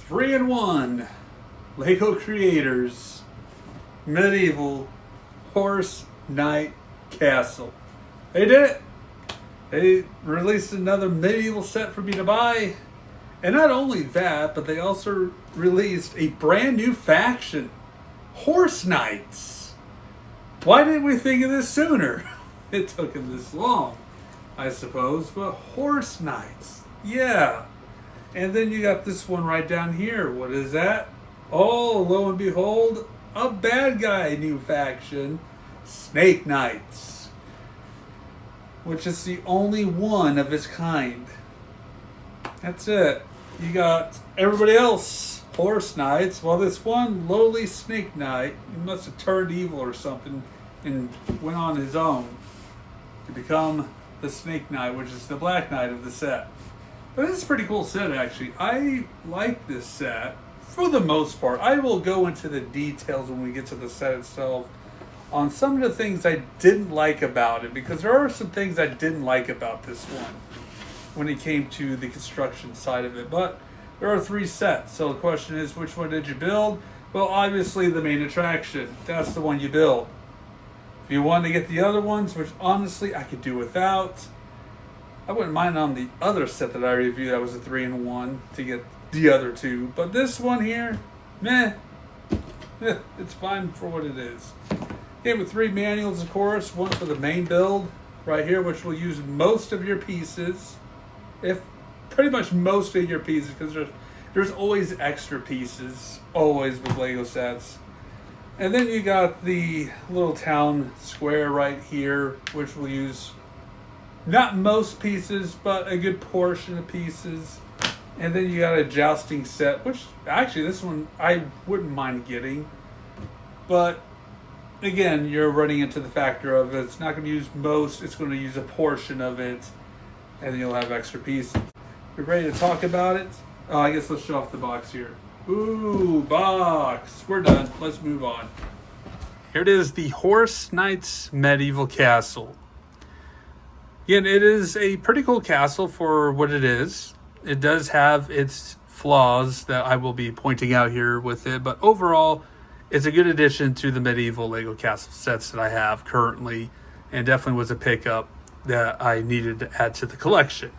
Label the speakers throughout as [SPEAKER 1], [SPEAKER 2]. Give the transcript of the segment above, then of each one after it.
[SPEAKER 1] Three-in-one Lego Creators Medieval Horse Knight Castle. They did it. They released another medieval set for me to buy. And not only that, but they also released a brand new faction, Horse Knights. Why didn't we think of this sooner? It took them this long, I suppose, but Horse Knights, yeah. And then you got this one right down here. What is that? Oh, lo and behold, a bad guy new faction, Snake Knights, which is the only one of its kind. That's it. You got everybody else, Horse Knights. Well, this one lowly Snake Knight, he must have turned evil or something and went on his own to become the Snake Knight, which is the Black Knight of the set. But this is a pretty cool set, actually. I like this set for the most part. I will go into the details when we get to the set itself on some of the things I didn't like about it, because there are some things I didn't like about this one when it came to the construction side of it. But there are 3 sets, so the question is, which one did you build? Well, obviously the main attraction. That's the one you build. If you want to get the other ones, which honestly I could do without, I wouldn't mind on the other set that I reviewed. That was a 3-in-1 to get the other 2. But this one here, meh. It's fine for what it is. Came with 3 manuals, of course. One for the main build right here, which will use most of your pieces. If pretty much most of your pieces, because there's always extra pieces, always with Lego sets. And then you got the little town square right here, which will use not most pieces, but a good portion of pieces. And then you got a jousting set, which actually this one I wouldn't mind getting. But again, you're running into the factor of it's not going to use most, it's going to use a portion of it, and then you'll have extra pieces. You ready to talk about it? Oh, I guess let's show off the box here. Ooh, box. We're done. Let's move on. Here it is, the Horse Knights Medieval Castle. Again, it is a pretty cool castle for what it is. It does have its flaws that I will be pointing out here with it, but overall, it's a good addition to the medieval Lego castle sets that I have currently, and definitely was a pickup that I needed to add to the collection.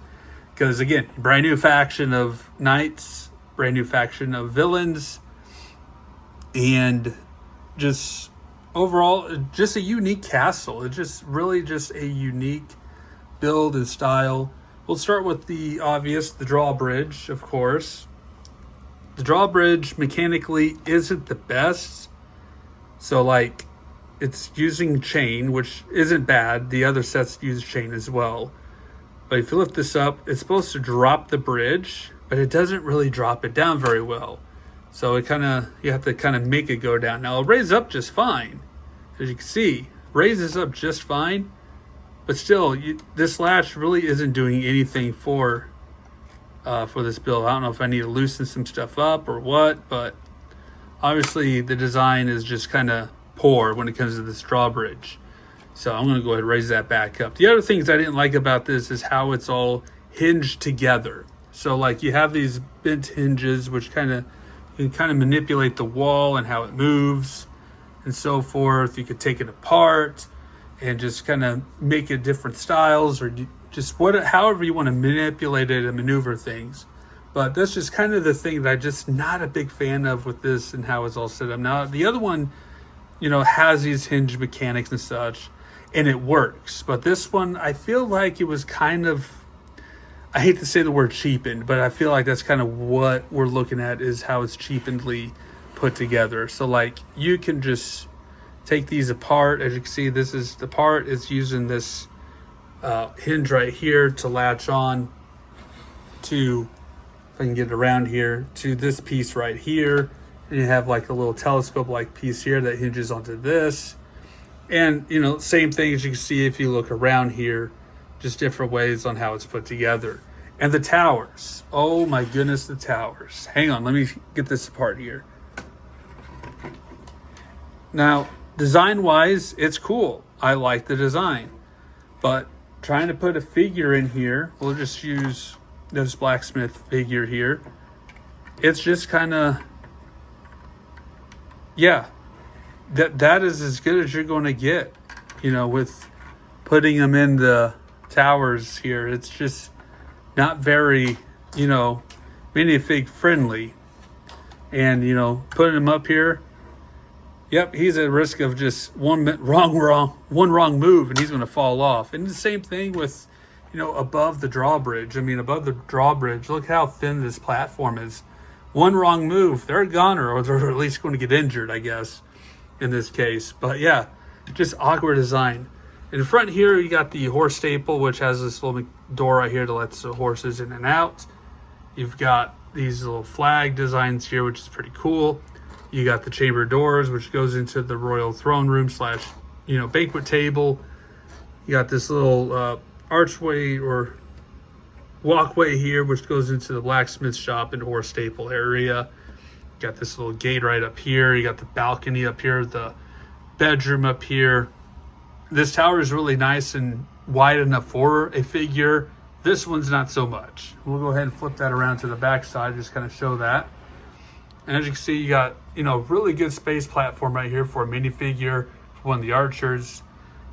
[SPEAKER 1] Because again, brand new faction of knights, brand new faction of villains, and just overall, just a unique castle. It's just really just a unique build and style. We'll start with the obvious, the drawbridge, of course. The drawbridge mechanically isn't the best. So like, it's using chain, which isn't bad. The other sets use chain as well. But if you lift this up, it's supposed to drop the bridge, but it doesn't really drop it down very well. So it you have to kind of make it go down. Now it'll raise up just fine. As you can see, raises up just fine. But still, this latch really isn't doing anything for this build. I don't know if I need to loosen some stuff up or what, but obviously the design is just kind of poor when it comes to this drawbridge. So I'm going to go ahead and raise that back up. The other things I didn't like about this is how it's all hinged together. So like you have these bent hinges, which you can kind of manipulate the wall and how it moves and so forth. You could take it apart and just kind of make it different styles, or just however you want to manipulate it and maneuver things. But that's just kind of the thing that I'm just not a big fan of with this and how it's all set up. Now, the other one, has these hinge mechanics and such, and it works. But this one, I feel like it was kind of, I hate to say the word cheapened, but I feel like that's kind of what we're looking at, is how it's cheaply put together. So like, you can just take these apart. As you can see, this is the part. It's using this hinge right here to latch on to, if I can get it around here, to this piece right here. And you have like a little telescope like piece here that hinges onto this. And same thing as you can see if you look around here, just different ways on how it's put together. And the towers. Oh my goodness, the towers. Hang on, let me get this apart here. Now, design-wise, it's cool. I like the design. But trying to put a figure in here, we'll just use this blacksmith figure here. It's just kind of, yeah, that is as good as you're going to get, you know, with putting them in the towers here. It's just not very, you know, minifig friendly. And, you know, putting him up here, yep, he's at risk of just one wrong move and he's going to fall off. And the same thing with, you know, above the drawbridge. I mean, above the drawbridge, look how thin this platform is. One wrong move, they're a goner, or they're at least going to get injured, I guess, in this case. But yeah, just awkward design. In front here, you got the horse staple, which has this little door right here to let the horses in and out. You've got these little flag designs here, which is pretty cool. You got the chamber doors, which goes into the royal throne room slash, you know, banquet table. You got this little archway or walkway here, which goes into the blacksmith shop and horse staple area. You got this little gate right up here. You got the balcony up here, the bedroom up here. This tower is really nice and wide enough for a figure. This one's not so much. We'll go ahead and flip that around to the back side, just kind of show that. And as you can see, you got, you know, really good space platform right here for a minifigure, for one of the archers.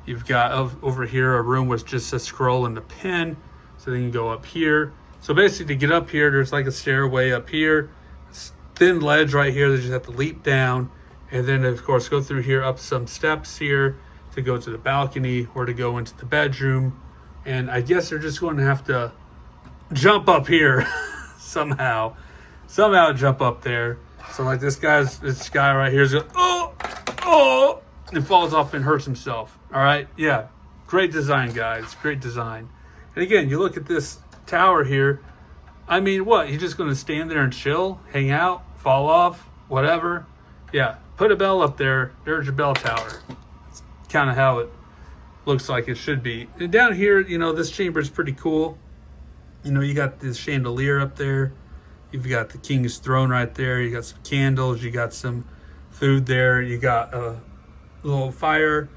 [SPEAKER 1] You've got over here a room with just a scroll and a pin, so then you can go up here. So basically, to get up here, there's like a stairway up here, thin ledge right here that you just have to leap down, and then of course go through here, up some steps here to go to the balcony or to go into the bedroom. And I guess they're just going to have to jump up here somehow jump up there. So like this guy right here is going, oh, and falls off and hurts himself. All right, yeah, great design, guys, great design. And again, you look at this tower here. I mean, what? You're just going to stand there and chill, hang out, fall off, whatever? Yeah, put a bell up there. There's your bell tower. It's kind of how it looks like it should be. And down here, you know, this chamber is pretty cool. You know, you got this chandelier up there. You've got the king's throne right there. You got some candles. You got some food there. You got a little fire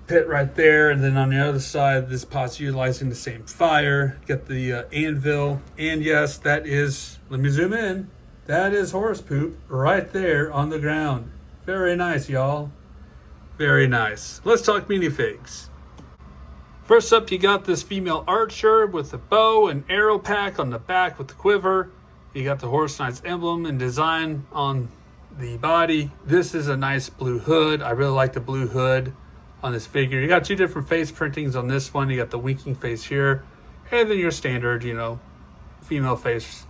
[SPEAKER 1] pit right there. And then on the other side, this pot's utilizing the same fire. You got the anvil. And yes, that is, let me zoom in. That is horse poop right there on the ground. Very nice, y'all. Very nice. Let's talk minifigs. First up, you got this female archer with the bow and arrow pack on the back with the quiver. You got the Horse Knight's emblem and design on the body. This is a nice blue hood. I really like the blue hood on this figure. You got two different face printings on this one. You got the winking face here, and then your standard, you know, female face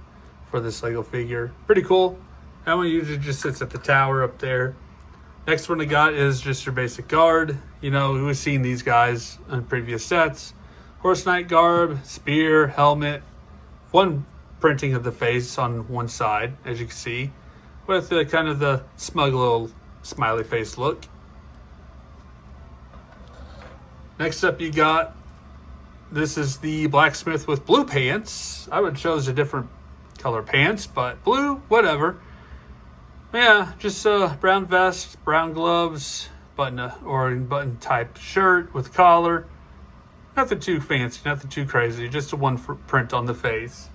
[SPEAKER 1] for this Lego figure. Pretty cool. That one usually just sits at the tower up there. Next one I got is just your basic guard. You know, we've seen these guys on previous sets. Horse Knight garb, spear, helmet. One printing of the face on one side, as you can see, with kind of the smug little smiley face look. Next up you got, this is the blacksmith with blue pants. I would have chose a different color pants, but blue, whatever. Yeah, just a brown vest, brown gloves, button type shirt with collar. Nothing too fancy, nothing too crazy, just a one print on the face.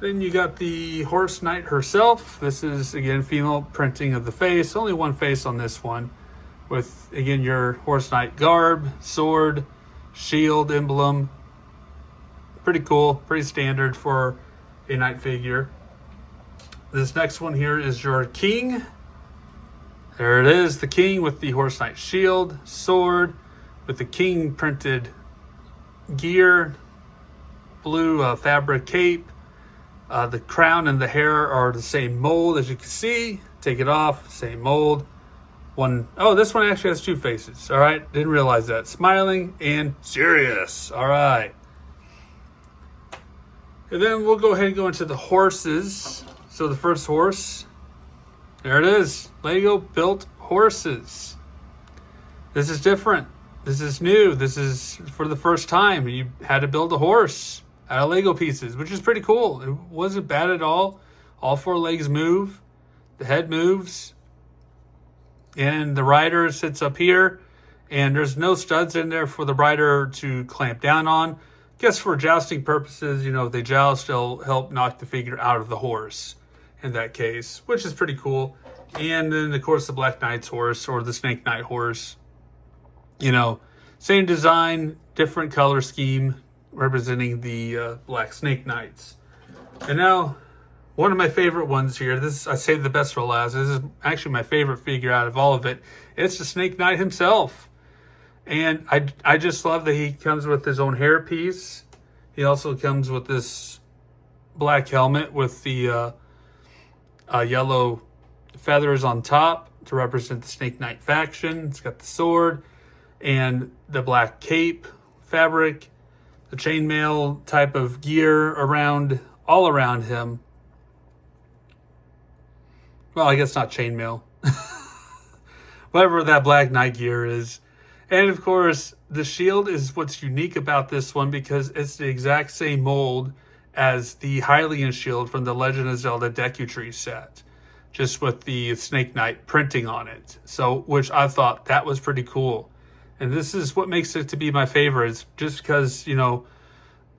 [SPEAKER 1] Then you got the Horse Knight herself. This is, again, female printing of the face. Only one face on this one. With, again, your Horse Knight garb, sword, shield, emblem. Pretty cool, pretty standard for a knight figure. This next one here is your king. There it is, the king with the Horse Knight shield, sword, with the king printed gear, blue fabric cape. The crown and the hair are the same mold, as you can see. Take it off, same mold. This one actually has two faces. All right, didn't realize that. Smiling and serious. All right. And then we'll go ahead and go into the horses. So the first horse, there it is. Lego built horses. This is different. this is new. This is for the first time. You had to build a horse out of Lego pieces, which is pretty cool. It wasn't bad at all. All four legs move. The head moves. And the rider sits up here. And there's no studs in there for the rider to clamp down on. Guess for jousting purposes, you know, if they joust, they'll help knock the figure out of the horse in that case, which is pretty cool. And then, of course, the Black Knight's horse or the Snake Knight horse. You know, same design, different color scheme, representing the Black Snake Knights. And now, one of my favorite ones here. This, I saved the best for last. This is actually my favorite figure out of all of it. It's the Snake Knight himself. And I just love that he comes with his own hairpiece. He also comes with this black helmet with the yellow feathers on top to represent the Snake Knight faction. It's got the sword and the black cape fabric, the chainmail type of gear all around him. Well, I guess not chainmail. Whatever that Black Knight gear is. And of course, the shield is what's unique about this one because it's the exact same mold as the Hylian shield from the Legend of Zelda Deku Tree set, just with the Snake Knight printing on it. So, which I thought that was pretty cool. And this is what makes it to be my favorite, just because, you know,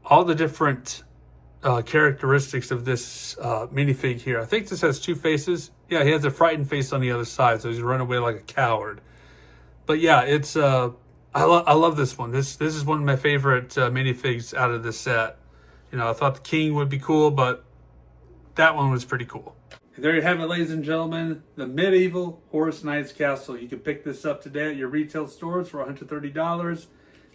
[SPEAKER 1] all the different characteristics of this minifig here. I think this has two faces. Yeah, he has a frightened face on the other side, so he's running away like a coward. But yeah, it's I love this one. This is one of my favorite minifigs out of this set. You know, I thought the King would be cool, but that one was pretty cool. And there you have it, ladies and gentlemen, the Medieval Horus Knights Castle. You can pick this up today at your retail stores for $130.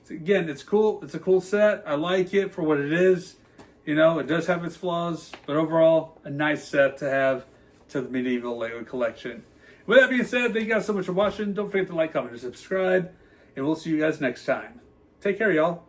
[SPEAKER 1] Again, it's cool. It's a cool set. I like it for what it is. You know, it does have its flaws, but overall, a nice set to have to the Medieval Lego collection. With that being said, thank you guys so much for watching. Don't forget to like, comment, and subscribe. And we'll see you guys next time. Take care, y'all.